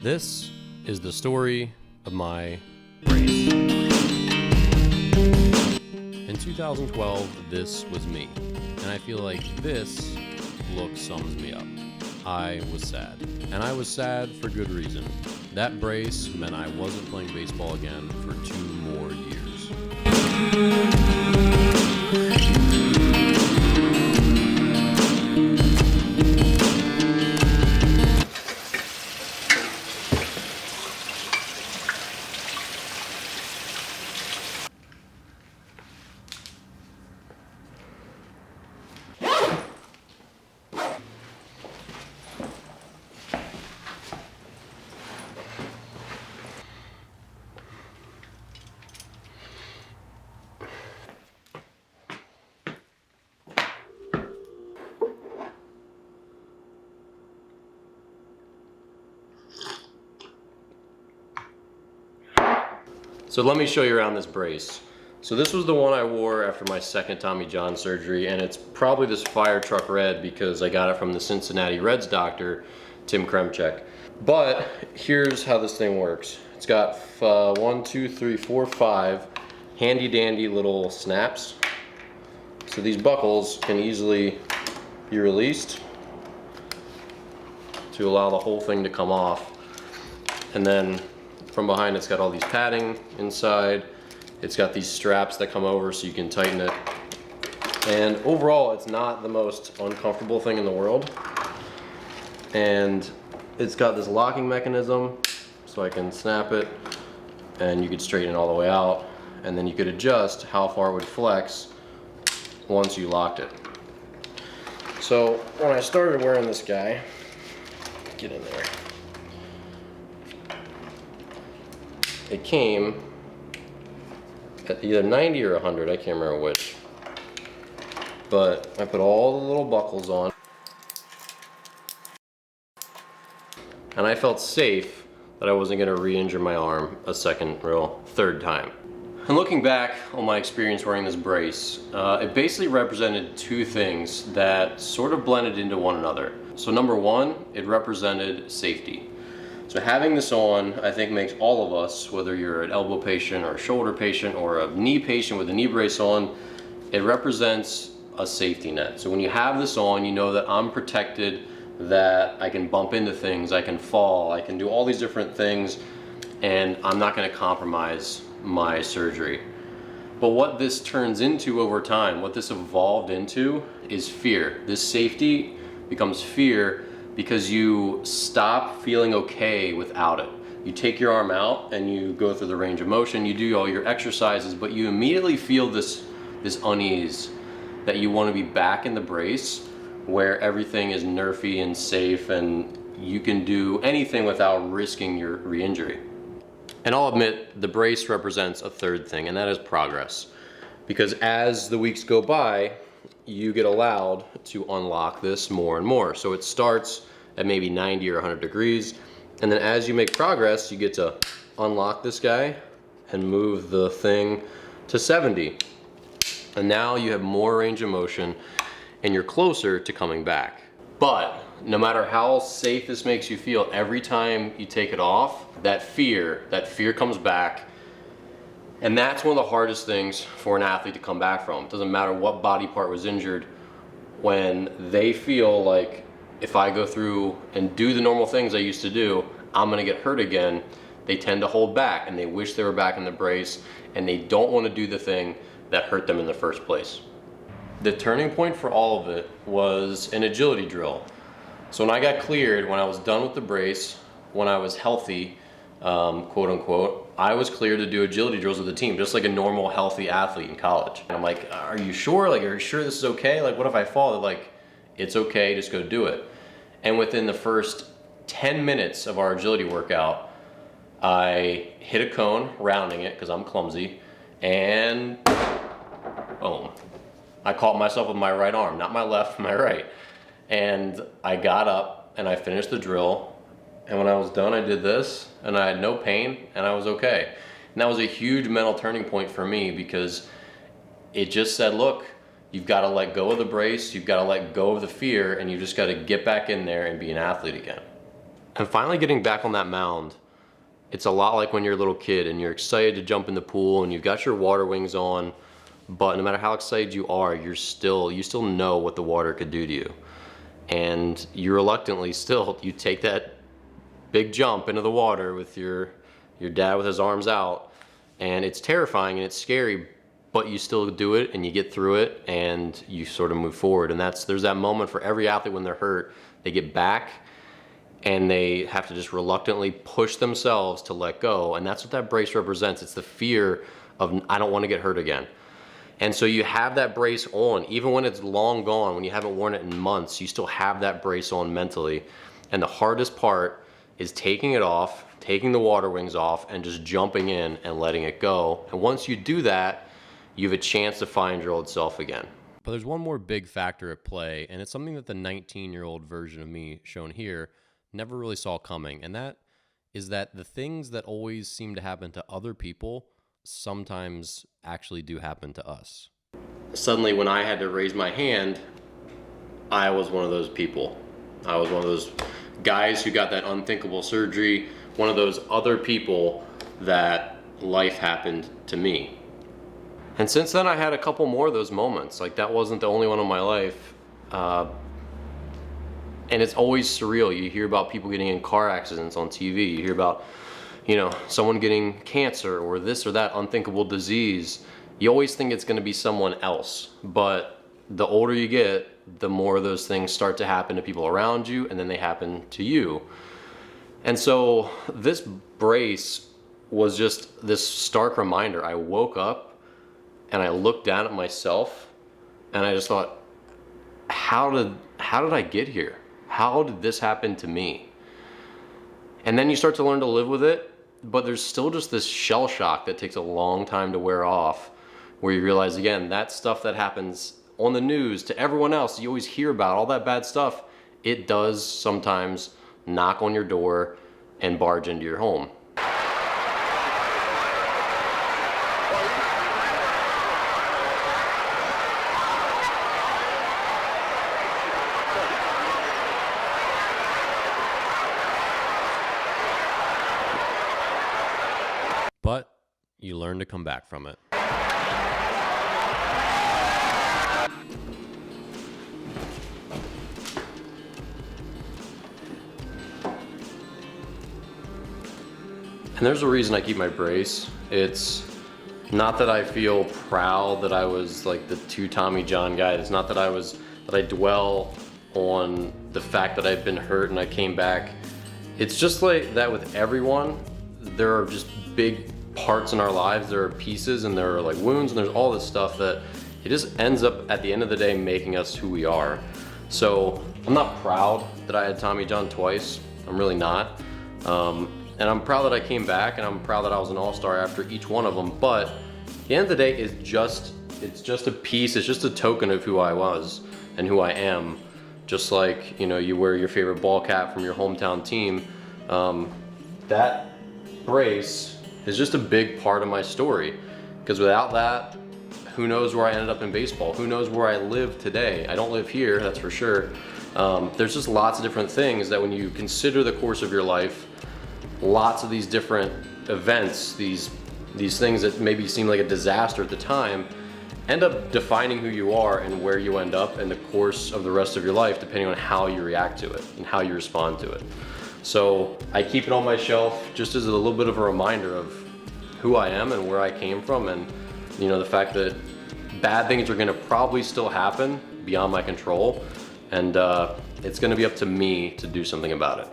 This is the story of my brace. In 2012, this was me, and I feel like this look sums me up. I was sad, and I was sad for good reason. That brace meant I wasn't playing baseball again for 2 more years. So let me show you around this brace. So this was the one I wore after my second Tommy John surgery, and it's probably this fire truck red because I got it from the Cincinnati Reds doctor, Tim Kremchek. But here's how this thing works. It's got 1, 2, 3, 4, 5 handy dandy little snaps. So these buckles can easily be released to allow the whole thing to come off. And then from behind, it's got all these padding inside. It's got these straps that come over so you can tighten it. And overall, it's not the most uncomfortable thing in the world. And it's got this locking mechanism, so I can snap it, and you could straighten it all the way out. And then you could adjust how far it would flex once you locked it. So when I started wearing this guy, get in there. It came at either 90 or 100, I can't remember which. But I put all the little buckles on, and I felt safe that I wasn't gonna re-injure my arm a third time. And looking back on my experience wearing this brace, it basically represented 2 things that sort of blended into one another. So number 1, it represented safety. So having this on, I think, makes all of us, whether you're an elbow patient or a shoulder patient or a knee patient with a knee brace on, it represents a safety net. So when you have this on, you know that I'm protected, that I can bump into things, I can fall, I can do all these different things, and I'm not going to compromise my surgery. But what this turns into over time, what this evolved into, is fear. This safety becomes fear because you stop feeling okay without it. You take your arm out and you go through the range of motion, you do all your exercises, but you immediately feel this unease that you want to be back in the brace where everything is nerfy and safe and you can do anything without risking your re-injury. And I'll admit, the brace represents a third thing, and that is progress. Because as the weeks go by, you get allowed to unlock this more and more. So it starts at maybe 90 or 100 degrees, and then as you make progress, you get to unlock this guy and move the thing to 70. And now you have more range of motion and you're closer to coming back. But no matter how safe this makes you feel, every time you take it off, that fear comes back. And that's one of the hardest things for an athlete to come back from. It doesn't matter what body part was injured, when they feel like, if I go through and do the normal things I used to do, I'm gonna get hurt again, they tend to hold back and they wish they were back in the brace and they don't want to do the thing that hurt them in the first place. The turning point for all of it was an agility drill. So when I got cleared, when I was done with the brace, when I was healthy, quote unquote, I was cleared to do agility drills with the team, just like a normal healthy athlete in college. And I'm like, are you sure? Like, are you sure this is okay? Like, what if I fall? They're like, it's okay, just go do it. And within the first 10 minutes of our agility workout, I hit a cone, rounding it because I'm clumsy, and boom. I caught myself with my right arm, not my left, my right. And I got up and I finished the drill. And when I was done, I did this and I had no pain and I was okay. And that was a huge mental turning point for me because it just said, look, You've got to let go of the brace, you've got to let go of the fear, and you just got to get back in there and be an athlete again. And finally getting back on that mound, it's a lot like when you're a little kid and you're excited to jump in the pool and you've got your water wings on, but no matter how excited you are, you still know what the water could do to you. And you reluctantly still, you take that big jump into the water with your dad with his arms out, and it's terrifying and it's scary, but you still do it and you get through it and you sort of move forward. And there's that moment for every athlete when they're hurt, they get back and they have to just reluctantly push themselves to let go. And that's what that brace represents. It's the fear of, I don't want to get hurt again. And so you have that brace on, even when it's long gone, when you haven't worn it in months, you still have that brace on mentally. And the hardest part is taking it off, taking the water wings off, and just jumping in and letting it go. And once you do that, you have a chance to find your old self again. But there's one more big factor at play, and it's something that the 19-year-old version of me shown here never really saw coming. And that is that the things that always seem to happen to other people sometimes actually do happen to us. Suddenly, when I had to raise my hand, I was one of those people. I was one of those guys who got that unthinkable surgery, one of those other people that life happened to me. And since then, I had a couple more of those moments. Like, that wasn't the only one in my life. And it's always surreal. You hear about people getting in car accidents on TV. You hear about, someone getting cancer or this or that unthinkable disease. You always think it's going to be someone else. But the older you get, the more of those things start to happen to people around you, and then they happen to you. And so this brace was just this stark reminder. I woke up and I looked down at myself and I just thought, how did I get here? How did this happen to me? And then you start to learn to live with it, but there's still just this shell shock that takes a long time to wear off, where you realize, again, that stuff that happens on the news to everyone else, you always hear about all that bad stuff, it does sometimes knock on your door and barge into your home. But you learn to come back from it. And there's a reason I keep my brace. It's not that I feel proud that I was like the 2 Tommy John guy. It's not that I dwell on the fact that I've been hurt and I came back. It's just like that with everyone. There are just big parts in our lives. There are pieces and there are like wounds and there's all this stuff that it just ends up at the end of the day making us who we are. So I'm not proud that I had Tommy John twice. I'm really not. And I'm proud that I came back, and I'm proud that I was an all-star after each one of them. But at the end of the day, it's just a piece. It's just a token of who I was and who I am. Just like, you wear your favorite ball cap from your hometown team. That brace is just a big part of my story. Because without that, who knows where I ended up in baseball? Who knows where I live today? I don't live here, that's for sure. There's just lots of different things that when you consider the course of your life, lots of these different events, these things that maybe seem like a disaster at the time, end up defining who you are and where you end up in the course of the rest of your life, depending on how you react to it and how you respond to it. So I keep it on my shelf just as a little bit of a reminder of who I am and where I came from, and the fact that bad things are gonna probably still happen beyond my control, and it's gonna be up to me to do something about it.